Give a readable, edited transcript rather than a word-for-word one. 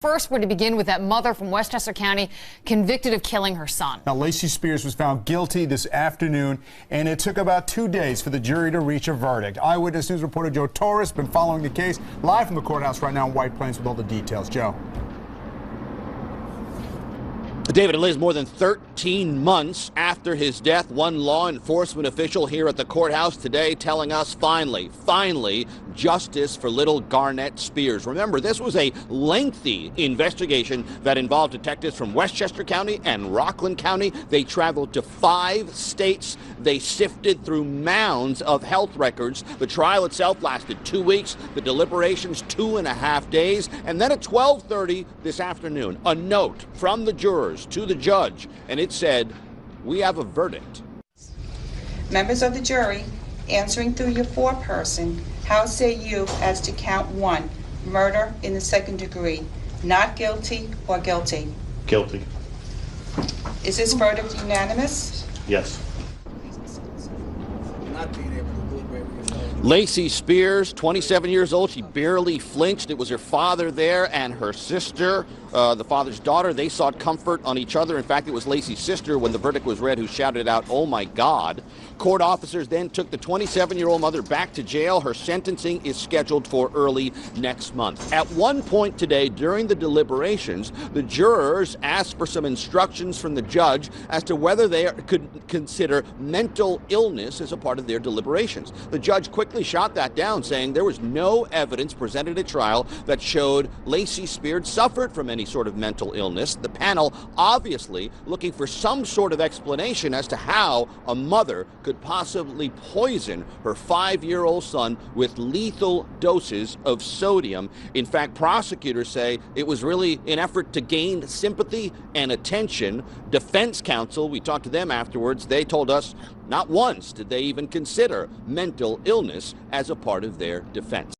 First, we're to begin with that mother from Westchester County convicted of killing her son. Now, Lacey Spears was found guilty this afternoon, and it took about 2 days for the jury to reach a verdict. Eyewitness News reporter Joe Torres has been following the case live from the courthouse right now in White Plains with all the details. Joe. David and Liz, more than 13 months after his death, one law enforcement official here at the courthouse today telling us finally, justice for little Garnett Spears. Remember, this was a lengthy investigation that involved detectives from Westchester County and Rockland County. They traveled to 5 states. They sifted through mounds of health records. The trial itself lasted 2 weeks, the deliberations 2.5 days, and then at 12:30 this afternoon, a note from the jurors to the judge, and it said, "We have a verdict." Members of the jury, answering through your foreperson, how say you as to count 1, murder in the 2nd degree, not guilty or guilty? Guilty. Is this verdict unanimous? Yes. Lacey Spears, 27 years old. She barely flinched. It was her father there and her sister, the father's daughter. They sought comfort on each other. In fact, it was Lacey's sister, when the verdict was read, who shouted out, "Oh my God." Court officers then took the 27-year-old mother back to jail. Her sentencing is scheduled for early next month. At one point today, during the deliberations, the jurors asked for some instructions from the judge as to whether they could consider mental illness as a part of their deliberations. The judge quickly shot that down, saying there was no evidence presented at trial that showed Lacey Spears suffered from any sort of mental illness. The panel obviously looking for some sort of explanation as to how a mother could possibly poison her 5-year-old son with lethal doses of sodium. In fact, prosecutors say it was really an effort to gain sympathy and attention. Defense counsel, we talked to them afterwards, they told us not once did they even consider mental illness as a part of their defense.